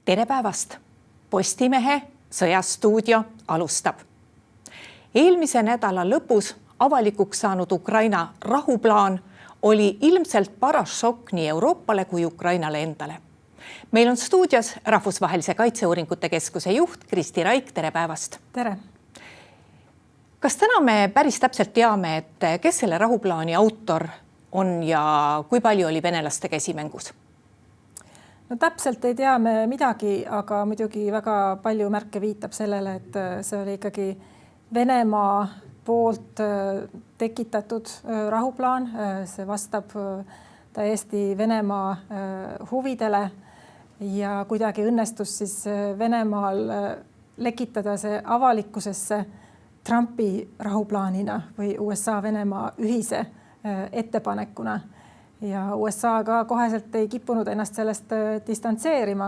Tere päevast! Postimehe sõjastuudio alustab. Eelmise nädala lõpus avalikuks saanud Ukraina rahuplaan oli ilmselt paras šokk nii Euroopale kui Ukrainale endale. Meil on stuudios Rahvusvahelise Kaitseuuringute Keskuse juht Kristi Raik. Tere päevast! Tere! Kas täna me päris täpselt teame, et kes selle rahuplaani autor on ja kui palju oli venelaste käsimängus? No täpselt ei tea me midagi, aga muidugi väga palju märke viitab sellele, et see oli ikkagi Venemaa poolt tekitatud rahuplaan. See vastab täiesti Venemaa huvidele ja kuidagi õnnestus siis Venemaal lekitada see avalikkusesse Trumpi rahuplaanina või USA-Venemaa ühise ettepanekuna. Ja USA ka koheselt ei kippunud ennast sellest distantseerima,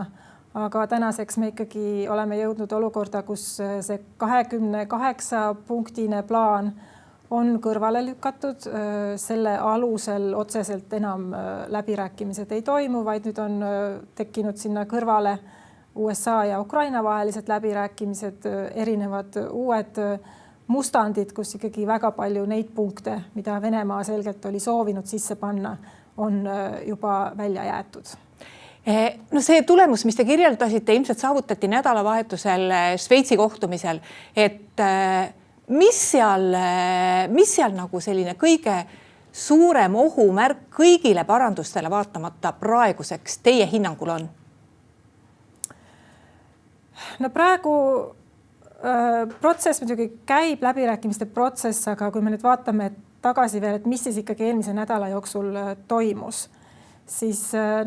aga tänaseks me ikkagi oleme jõudnud olukorda, kus see 28-punktine plaan on kõrvale lükatud. Selle alusel otseselt enam läbirääkimised ei toimu, vaid nüüd on tekkinud sinna kõrvale USA ja Ukraina vahelised läbirääkimised, erinevad uued mustandid, kus ikkagi väga palju neid punkte, mida Venemaa selgelt oli soovinud sisse panna, on juba välja jäetud. No see tulemus, mis te kirjeldasite, ilmselt saavutati nädalavahetusel Šveitsi kohtumisel, et mis seal nagu selline kõige suurem ohumärk kõigile parandustele vaatamata praeguseks teie hinnangul on? No praegu protsess muidugi käib, läbirääkimiste protsess, aga kui me nüüd vaatame tagasi veel, et mis siis ikkagi eelmise nädala jooksul toimus, siis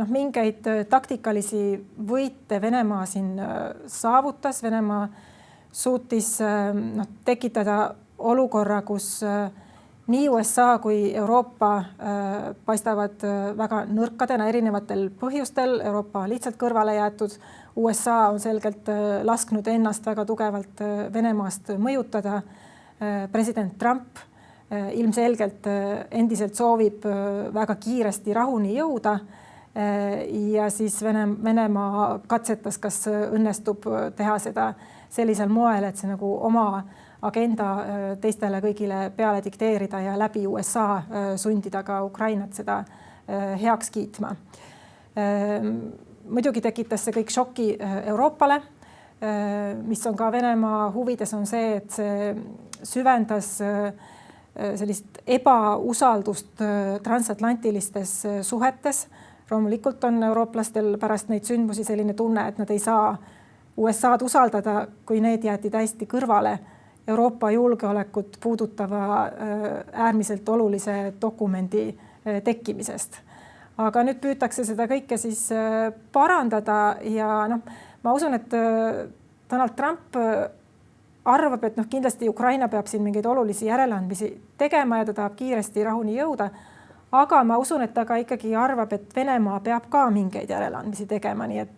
mingeid taktikalisi võite Venemaa siin saavutas. Venemaa suutis tekitada olukorra, kus nii USA kui Euroopa paistavad väga nõrkadena erinevatel põhjustel. Euroopa lihtsalt kõrvale jäetud. USA on selgelt lasknud ennast väga tugevalt Venemaast mõjutada. President Trump ilmselgelt endiselt soovib väga kiiresti rahuni jõuda ja siis Venemaa katsetas, kas õnnestub teha seda sellisel moel, et see nagu oma agenda teistele kõigile peale dikteerida ja läbi USA sundida ka Ukrainat seda heaks kiitma. Muidugi tekitas see kõik šoki Euroopale, mis on ka Venemaa huvides, on see, et see süvendas sellist ebausaldust transatlantilistes suhetes. Loomulikult on eurooplastel pärast neid sündmusi selline tunne, et nad ei saa USA-d usaldada, kui need jäeti täiesti kõrvale Euroopa julgeolekut puudutava äärmiselt olulise dokumendi tekkimisest. Aga nüüd püütakse seda kõike siis parandada ja ma usun, et Donald Trump arvab, et kindlasti Ukraina peab siin mingeid olulisi järeleandmisi tegema ja ta tahab kiiresti rahuni jõuda. Aga ma usun, et ta ka ikkagi arvab, et Venemaa peab ka mingeid järeleandmisi tegema. Nii et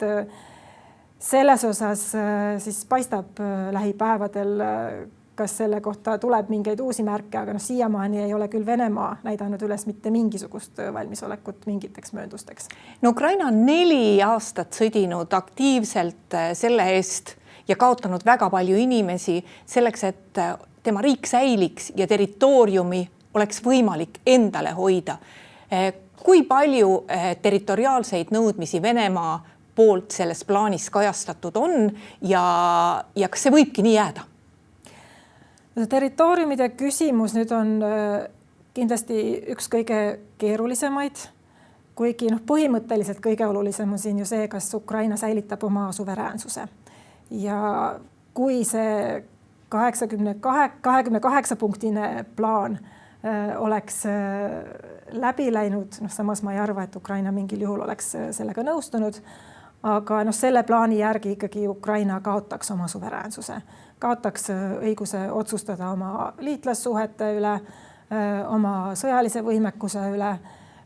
selles osas siis paistab lähipäevadel, kas selle kohta tuleb mingeid uusi märke, aga siiamaani ei ole küll Venemaa näidanud üles mitte mingisugust valmisolekut mingiteks mööndusteks. No Ukraina on 4 aastat sõdinud aktiivselt selle eest ja kaotanud väga palju inimesi selleks, et tema riik säiliks ja territooriumi oleks võimalik endale hoida. Kui palju territoriaalseid nõudmisi Venemaa poolt selles plaanis kajastatud on ja kas see võibki nii jääda? Territooriumide küsimus nüüd on kindlasti üks kõige keerulisemaid, kuigi põhimõtteliselt kõige olulisem on siin ju see, kas Ukraina säilitab oma suveräänsuse. Ja kui see 28-punktine plaan oleks läbi läinud, samas ma ei arva, et Ukraina mingil juhul oleks sellega nõustunud, aga selle plaani järgi ikkagi Ukraina kaotaks oma suveräänsuse, kaotaks õiguse otsustada oma liitlassuhete üle, oma sõjalise võimekuse üle.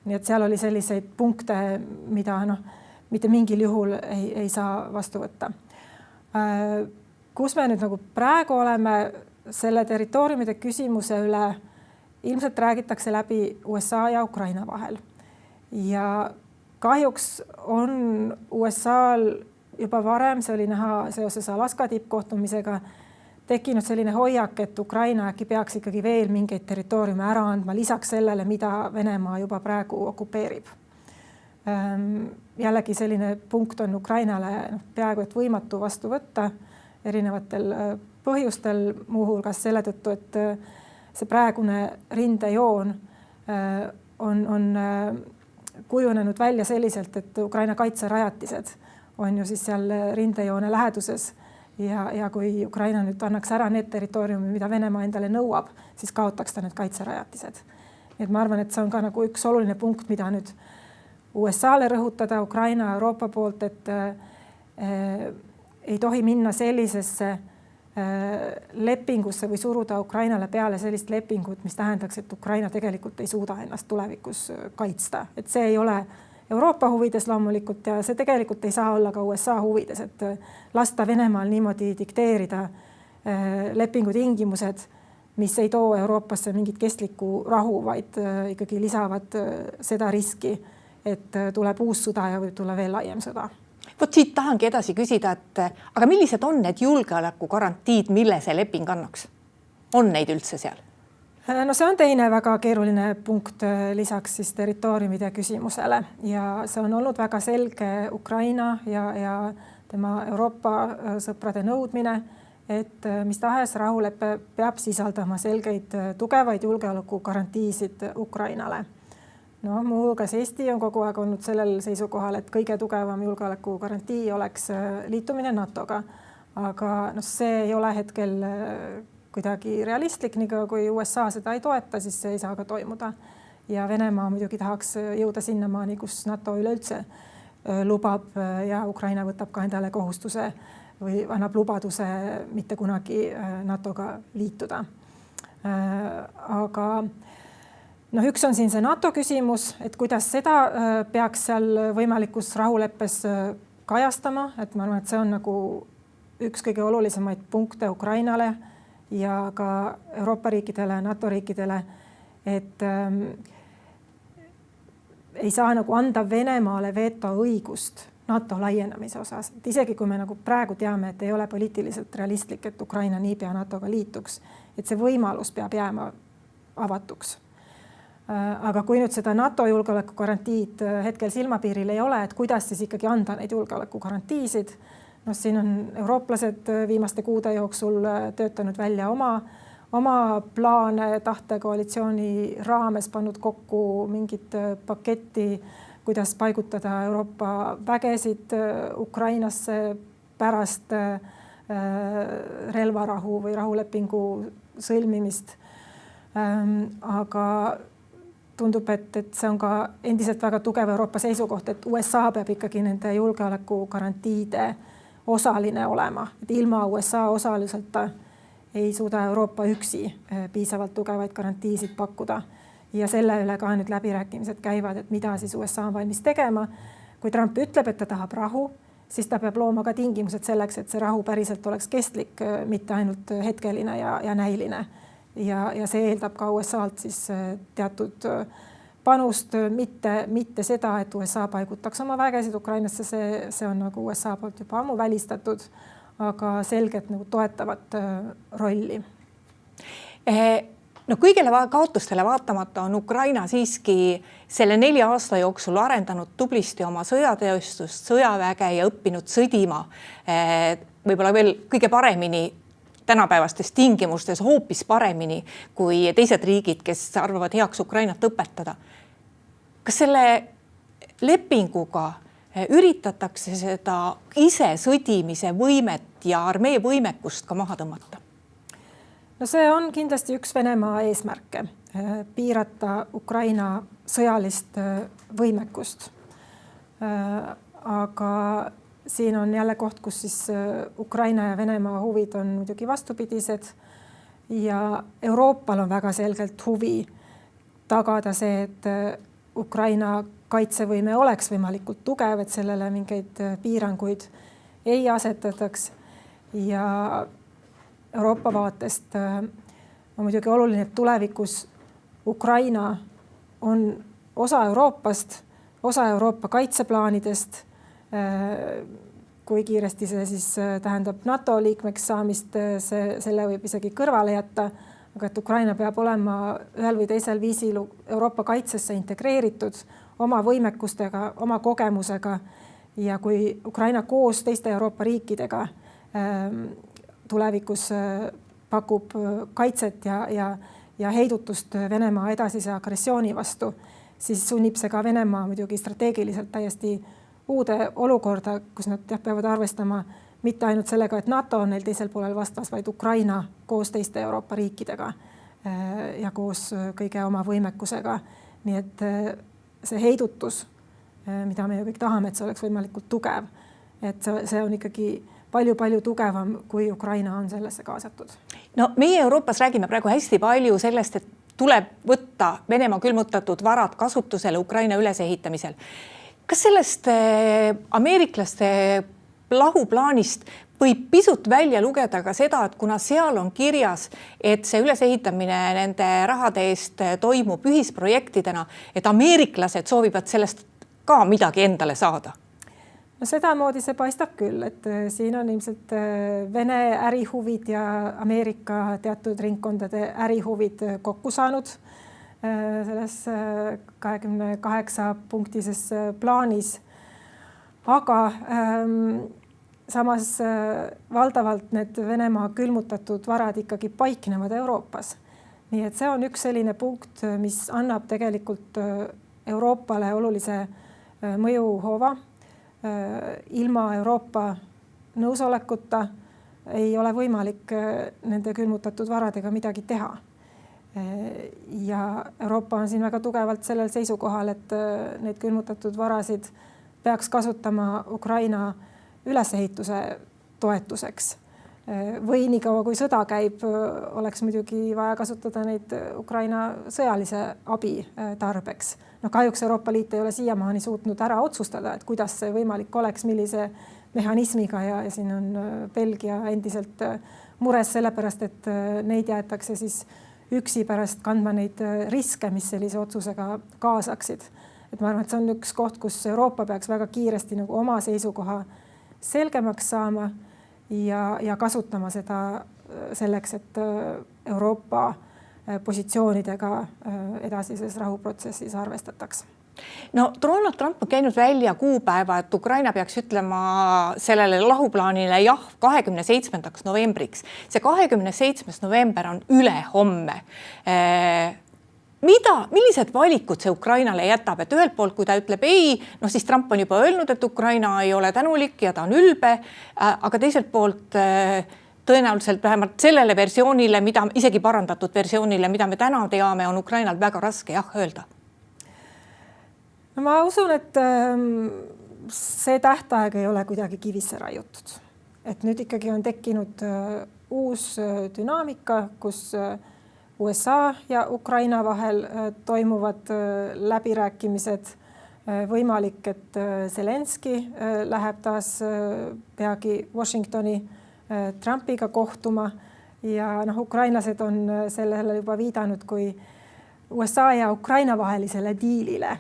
Nii et seal oli selliseid punkte, mida mitte mingil juhul ei saa vastu võtta. Kus me nüüd praegu oleme selle territooriumide küsimuse üle, ilmselt räägitakse läbi USA ja Ukraina vahel. Ja kahjuks on USA-l juba varem, see oli näha seoses Alaska tippkohtumisega, tekkinud selline hoiak, et Ukraina äkki peaks ikkagi veel mingeid territooriume ära andma lisaks sellele, mida Venemaa juba praegu okupeerib. Jällegi selline punkt on Ukrainale peaaegu et võimatu vastu võtta erinevatel põhjustel, muuhulgas selle tõttu, et see praegune rindejoon on kujunenud välja selliselt, et Ukraina kaitserajatised on ju siis seal rindejoone läheduses ja kui Ukraina nüüd annaks ära need territooriumi, mida Venemaa endale nõuab, siis kaotaks ta need kaitserajatised. Nii et ma arvan, et see on ka nagu üks oluline punkt, mida nüüd USA-le rõhutada, Ukraina, Euroopa poolt, et ei tohi minna sellisesse lepingusse või suruda Ukrainale peale sellist lepingut, mis tähendaks, et Ukraina tegelikult ei suuda ennast tulevikus kaitsta. Et see ei ole Euroopa huvides loomulikult ja see tegelikult ei saa olla ka USA huvides, et lasta Venemaal niimoodi dikteerida lepingu tingimused, mis ei too Euroopasse mingit kestlikku rahu, vaid ikkagi lisavad seda riski, et tuleb uus sõda ja võib tulla veel laiem sõda. Vot siit tahangi edasi küsida, et aga millised on need julgeoleku garantiid, mille see leping annaks? On neid üldse seal? No see on teine väga keeruline punkt lisaks siis territooriumide küsimusele ja see on olnud väga selge Ukraina ja tema Euroopa sõprade nõudmine, et mis tahes rahulepe peab sisaldama selgeid tugevaid julgeoleku garantiisid Ukrainale. No, muuhulgas Eesti on kogu aeg olnud sellel seisukohal, et kõige tugevam julgeoleku garantii oleks liitumine NATO-ga, aga see ei ole hetkel kuidagi realistlik, nii kui USA seda ei toeta, siis see ei saa ka toimuda. Ja Venemaa muidugi tahaks jõuda sinnamaani, kus NATO üleüldse lubab ja Ukraina võtab ka endale kohustuse või annab lubaduse mitte kunagi NATO-ga liituda. Aga üks on siin see NATO küsimus, et kuidas seda peaks seal võimalikus rahuleppes kajastama, et ma arvan, et see on nagu üks kõige olulisemaid punkte Ukrainale ja ka Euroopa riikidele, NATO riikidele, et ei saa nagu anda Venemaale veto õigust NATO laienemise osas. Et isegi kui me nagu praegu teame, et ei ole poliitiliselt realistlik, et Ukraina niipea NATO-ga liituks, et see võimalus peab jääma avatuks. Aga kui nüüd seda NATO julgeoleku garantiid hetkel silmapiiril ei ole, et kuidas siis ikkagi anda neid julgeoleku garantiisid, siin on eurooplased viimaste kuude jooksul töötanud välja oma plaane tahtekoalitsiooni raames, pannud kokku mingit paketti, kuidas paigutada Euroopa vägesid Ukrainasse pärast relvarahu või rahulepingu sõlmimist. Aga tundub, et see on ka endiselt väga tugev Euroopa seisukoht, et USA peab ikkagi nende julgeoleku garantiide osaline olema, et ilma USA osaluselta ei suuda Euroopa üksi piisavalt tugevaid garantiisid pakkuda ja selle üle ka nüüd läbirääkimised käivad, et mida siis USA on valmis tegema. Kui Trump ütleb, et ta tahab rahu, siis ta peab looma ka tingimused selleks, et see rahu päriselt oleks kestlik, mitte ainult hetkeline ja näiline. Ja see eeldab ka USA-lt siis teatud panust, mitte seda, et USA paigutaks oma vägesid Ukrainasse, see on nagu USA poolt juba ammu välistatud, aga selgelt nagu toetavat rolli. Kõigele kaotustele vaatamata on Ukraina siiski selle 4 aasta jooksul arendanud tublisti oma sõjatööstust, sõjaväge ja õppinud sõdima. Võib-olla veel kõige paremini tänapäevastes tingimustes, hoopis paremini kui teised riigid, kes arvavad heaks Ukrainat õpetada. Kas selle lepinguga üritatakse seda ise sõdimise võimet ja armee võimekust ka maha tõmmata? No see on kindlasti üks Venemaa eesmärke, piirata Ukraina sõjalist võimekust. Aga siin on jälle koht, kus siis Ukraina ja Venemaa huvid on muidugi vastupidised ja Euroopal on väga selgelt huvi tagada see, et Ukraina kaitsevõime oleks võimalikult tugev, et sellele mingeid piiranguid ei asetataks ja Euroopa vaatest on muidugi oluline, et tulevikus Ukraina on osa Euroopast, osa Euroopa kaitseplaanidest kui kiiresti see siis tähendab NATO liikmeks saamist, selle võib isegi kõrvale jätta, aga et Ukraina peab olema ühel või teisel viisil Euroopa kaitsesse integreeritud oma võimekustega, oma kogemusega ja kui Ukraina koos teiste Euroopa riikidega tulevikus pakub kaitset ja heidutust Venemaa edasise agressiooni vastu, siis sunnib see ka Venemaa muidugi strateegiliselt täiesti uude olukorda, kus nad peavad arvestama mitte ainult sellega, et NATO on neil teisel poolel vastas, vaid Ukraina koos teiste Euroopa riikidega ja koos kõige oma võimekusega. Nii et see heidutus, mida me ju kõik tahame, et see oleks võimalikult tugev, et see on ikkagi palju-palju tugevam, kui Ukraina on sellesse kaasatud. No meie Euroopas räägime praegu hästi palju sellest, et tuleb võtta Venemaa külmutatud varad kasutusele Ukraina ülesehitamisel. Kas sellest ameeriklaste lahuplaanist võib pisut välja lugeda ka seda, et kuna seal on kirjas, et see ülesehitamine nende rahade eest toimub ühisprojektidena, et ameeriklased soovivad sellest ka midagi endale saada? No sedamoodi see paistab küll, et siin on ilmselt Vene ärihuvid ja Ameerika teatud ringkondade ärihuvid kokku saanud selles 28 punktises plaanis. Aga samas valdavalt need Venemaa külmutatud varad ikkagi paiknevad Euroopas. Nii et see on üks selline punkt, mis annab tegelikult Euroopale olulise mõjuhoova. Ilma Euroopa nõusolekuta ei ole võimalik nende külmutatud varadega midagi teha. Ja Euroopa on siin väga tugevalt sellel seisukohal, et need külmutatud varasid peaks kasutama Ukraina ülesehituse toetuseks. Või nii kaua, kui sõda käib, oleks muidugi vaja kasutada neid Ukraina sõjalise abi tarbeks. No kahjuks Euroopa Liit ei ole siiamaani suutnud ära otsustada, et kuidas see võimalik oleks, millise mehhanismiga ja siin on Belgia endiselt mures sellepärast, et neid jäetakse siis üksi pärast kandma neid riske, mis sellise otsusega kaasaksid. Et ma arvan, et see on üks koht, kus Euroopa peaks väga kiiresti nagu oma seisukoha selgemaks saama ja kasutama seda selleks, et Euroopa positsioonidega edasises rahuprotsessis arvestataks. No Donald Trump on käinud välja kuupäeva, et Ukraina peaks ütlema sellele lahuplaanile jah 27. novembriks. See 27. november on ülehomme. Millised valikud see Ukrainale jätab? Et ühelt poolt, kui ta ütleb ei, no siis Trump on juba öelnud, et Ukraina ei ole tänulik ja ta on ülbe, aga teiselt poolt tõenäoliselt vähemalt sellele versioonile, isegi parandatud versioonile, mida me täna teame, on Ukrainal väga raske jah öelda. No ma usun, et see tähtaeg ei ole kuidagi kivisse raiutud. Et nüüd ikkagi on tekkinud uus dünaamika, kus USA ja Ukraina vahel toimuvad läbirääkimised. Võimalik, et Zelenski läheb taas peagi Washingtoni Trumpiga kohtuma ja ukrainlased on sellele juba viidanud kui USA ja Ukraina vahelisele diilile.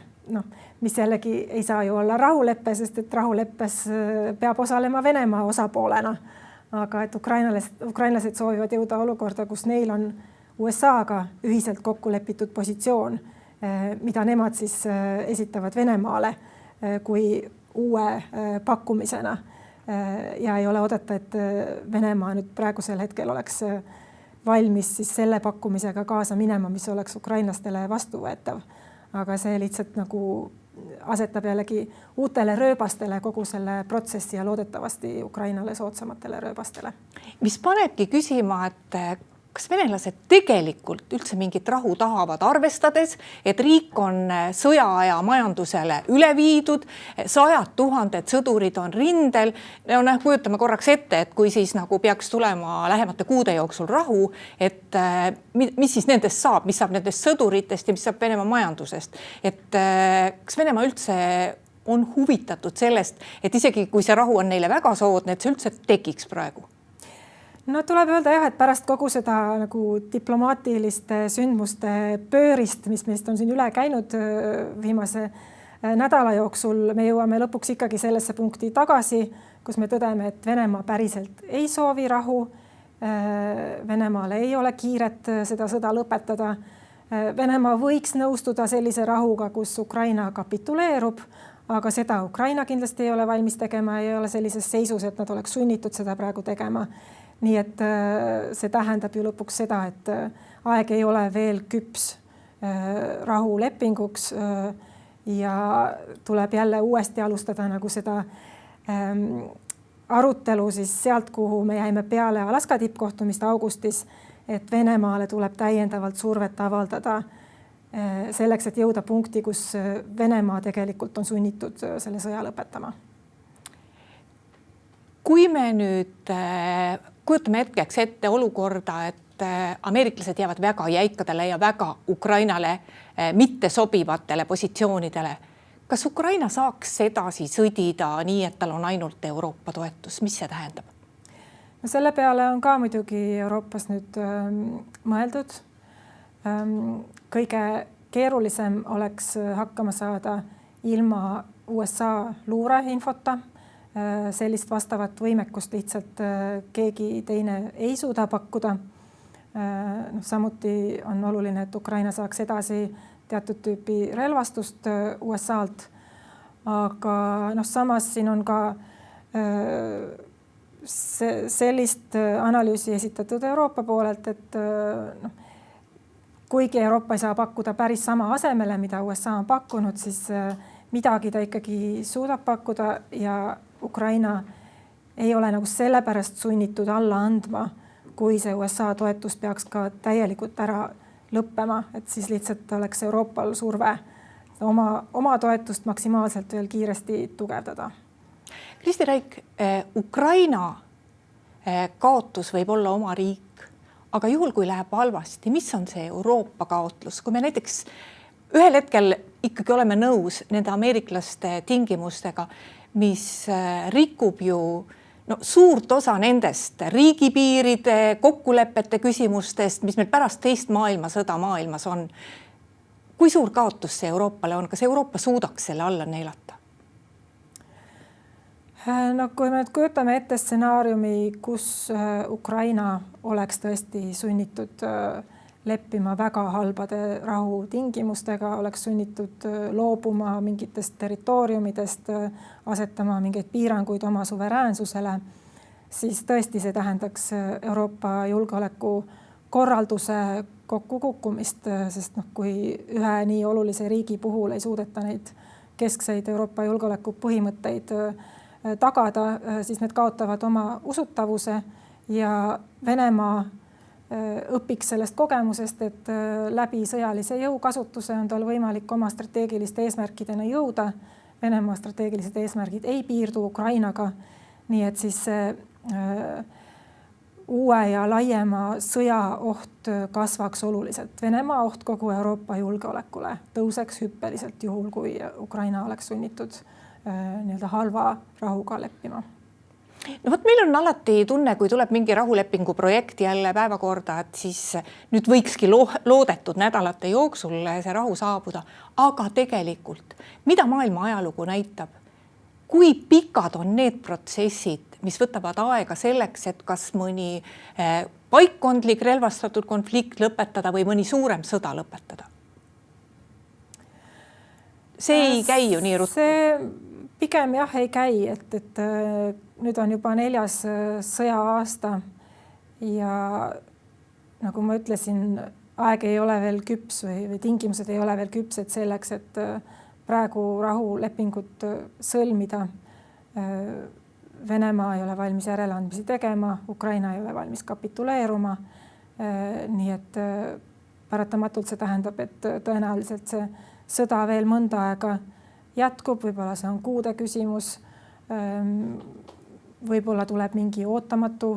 Mis jällegi ei saa ju olla rahuleppe, sest et rahuleppes peab osalema Venemaa osapoolena. Aga et ukrainlased soovivad jõuda olukorda, kus neil on USA-ga ühiselt kokku lepitud positsioon, mida nemad siis esitavad Venemaale kui uue pakkumisena. Ja ei ole oodata, et Venemaa nüüd praegusel hetkel oleks valmis siis selle pakkumisega kaasa minema, mis oleks ukrainlastele vastuvõetav. Aga see lihtsalt nagu asetab jällegi uutele rööbastele kogu selle protsessi ja loodetavasti Ukrainale soodsamatele rööbastele. Mis panebki küsima, et kas venelased tegelikult üldse mingit rahu tahavad, arvestades, et riik on sõjaaja majandusele üle viidud, 100 000 sõdurid on rindel. Kujutame korraks ette, et kui siis nagu peaks tulema lähemate kuude jooksul rahu, et mis siis nendest saab, mis saab nendest sõduritest ja mis saab Venemaa majandusest. Et kas Venemaa üldse on huvitatud sellest, et isegi kui see rahu on neile väga soodne, et see üldse tekiks praegu? No tuleb öelda jah, et pärast kogu seda nagu diplomaatiliste sündmuste pöörist, mis meist on siin üle käinud viimase nädala jooksul me jõuame lõpuks ikkagi sellesse punkti tagasi, kus me tõdeme, et Venemaa päriselt ei soovi rahu. Venemaal ei ole kiiret seda sõda lõpetada. Venemaa võiks nõustuda sellise rahuga, kus Ukraina kapituleerub, aga seda Ukraina kindlasti ei ole valmis tegema, ei ole sellises seisus, et nad oleks sunnitud seda praegu tegema. Nii et see tähendab ju lõpuks seda, et aeg ei ole veel küps rahulepinguks ja tuleb jälle uuesti alustada nagu seda arutelu siis sealt, kuhu me jäime peale Alaska tippkohtumist augustis, et Venemaale tuleb täiendavalt survet avaldada selleks, et jõuda punkti, kus Venemaa tegelikult on sunnitud selle sõja lõpetama. Kui me nüüd kujutame hetkeks ette olukorda, et ameeriklased jäävad väga jäikadele ja väga Ukrainale mitte sobivatele positsioonidele, kas Ukraina saaks edasi sõdida nii, et tal on ainult Euroopa toetus? Mis see tähendab? No selle peale on ka muidugi Euroopas nüüd mõeldud. Kõige keerulisem oleks hakkama saada ilma USA luureinfota. Sellist vastavat võimekust lihtsalt keegi teine ei suuda pakkuda. Samuti on oluline, et Ukraina saaks edasi teatud tüüpi relvastust USA-lt. Aga samas siin on ka sellist analüüsi esitatud Euroopa poolelt, et kuigi Euroopa ei saa pakkuda päris sama asemele, mida USA on pakkunud, siis midagi ta ikkagi suudab pakkuda ja Ukraina ei ole nagu sellepärast sunnitud alla andma, kui see USA toetus peaks ka täielikult ära lõppema, et siis lihtsalt oleks Euroopal surve oma toetust maksimaalselt veel kiiresti tugevdada. Kristi Raik, Ukraina kaotus võib olla oma riik, aga juhul, kui läheb halvasti, mis on see Euroopa kaotlus? Kui me näiteks ühel hetkel ikkagi oleme nõus nende ameeriklaste tingimustega, mis rikub ju suurt osa nendest riigipiiride, kokkulepete küsimustest, mis meil pärast teist maailmasõda maailmas on. Kui suur kaotus see Euroopale on? Kas Euroopa suudaks selle alla neelata? No kui me kujutame ette stsenaariumi, kus Ukraina oleks tõesti sunnitud leppima väga halbade rahutingimustega, oleks sunnitud loobuma mingitest territooriumidest, asetama mingeid piiranguid oma suveräänsusele, siis tõesti see tähendaks Euroopa julgeoleku korralduse kokkukukkumist, sest kui ühe nii olulise riigi puhul ei suudeta neid keskseid Euroopa julgeoleku põhimõtteid tagada, siis need kaotavad oma usutavuse ja Venemaa õpiks sellest kogemusest, et läbi sõjalise jõu kasutuse on tal võimalik oma strateegiliste eesmärkidena jõuda. Venemaa strateegilised eesmärgid ei piirdu Ukrainaga, nii et siis uue ja laiema sõja oht kasvaks oluliselt. Venemaa oht kogu Euroopa julgeolekule tõuseks hüppeliselt juhul, kui Ukraina oleks sunnitud halva rahuga leppima. No võt, meil on alati tunne, kui tuleb mingi rahulepingu projekt jälle päevakorda, et siis nüüd võikski loodetud nädalate jooksul see rahu saabuda. Aga tegelikult, mida maailma ajalugu näitab? Kui pikad on need protsessid, mis võtavad aega selleks, et kas mõni paikkondlik relvastatud konflikt lõpetada või mõni suurem sõda lõpetada? See ei käi ju nii ruttu. See pigem jah ei käi, et nüüd on juba 4. sõja aasta ja nagu ma ütlesin, aeg ei ole veel küps või tingimused ei ole veel küpsed selleks, et praegu rahulepingut sõlmida. Venemaa ei ole valmis järeleandmisi tegema, Ukraina ei ole valmis kapituleeruma. Nii et paratamatult see tähendab, et tõenäoliselt see sõda veel mõnda aega jätkub, võib-olla see on kuude küsimus. Võib-olla tuleb mingi ootamatu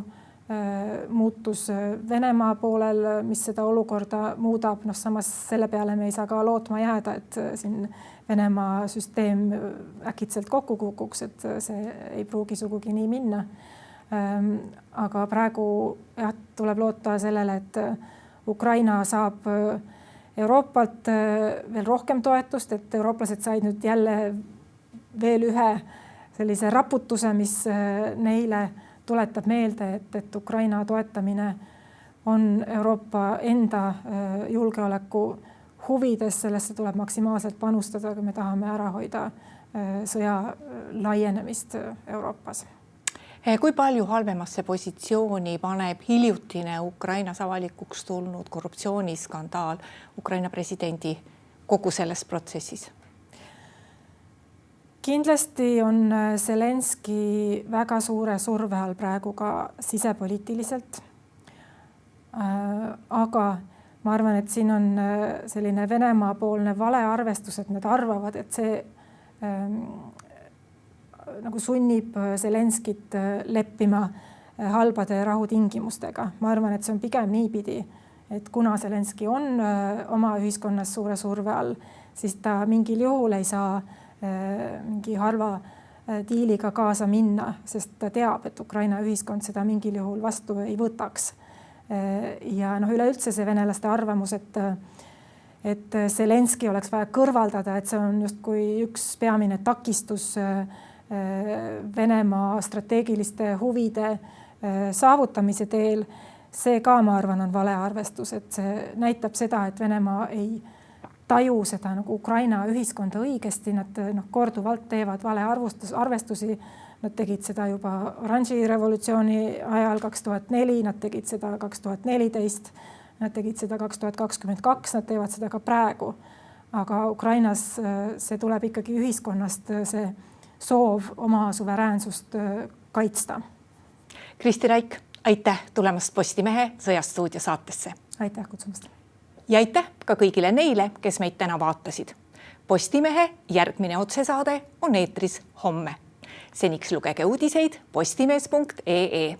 muutus Venemaa poolel, mis seda olukorda muudab. Samas selle peale me ei saa ka lootma jääda, et siin Venemaa süsteem äkitselt kokku kukuks, et see ei pruugi sugugi nii minna. Aga praegu tuleb loota sellele, et Ukraina saab Euroopalt veel rohkem toetust, et eurooplased said nüüd jälle veel ühe sellise raputuse, mis neile tuletab meelde, et Ukraina toetamine on Euroopa enda julgeoleku huvides, sellesse tuleb maksimaalselt panustada, kui me tahame ära hoida sõja laienemist Euroopas. Kui palju halvemasse positsiooni paneb hiljutine Ukrainas avalikuks tulnud korruptsiooniskandaal Ukraina presidendi kogu selles protsessis? Kindlasti on Zelenski väga suure surve all praegu ka sisepoliitiliselt. Aga ma arvan, et siin on selline Venemaa poolne valearvestus, et nad arvavad, et see nagu sunnib Zelenskit leppima halbade rahutingimustega. Ma arvan, et see on pigem niipidi, et kuna Zelenski on oma ühiskonnas suure surve all, siis ta mingil juhul ei saa mingi halva diiliga kaasa minna, sest ta teab, et Ukraina ühiskond seda mingil juhul vastu ei võtaks. Ja üleüldse see venelaste arvamus, et Zelenski oleks vaja kõrvaldada, et see on justkui üks peamine takistus Venemaa strateegiliste huvide saavutamise teel. See ka, ma arvan, on valearvestus, et see näitab seda, et Venemaa ei taju seda nagu Ukraina ühiskonda õigesti, nad korduvalt teevad valearvestusi. Nad tegid seda juba oranži revolutsiooni ajal 2004, nad tegid seda 2014, nad tegid seda 2022, nad teevad seda ka praegu. Aga Ukrainas see tuleb ikkagi ühiskonnast, see soov oma suveräänsust kaitsta. Kristi Raik, aitäh tulemast Postimehe Sõjastuudio saatesse. Aitäh kutsumast. Ja aitäh ka kõigile neile, kes meid täna vaatasid. Postimehe järgmine otsesaade on eetris homme. Seniks lugege uudiseid postimees.ee.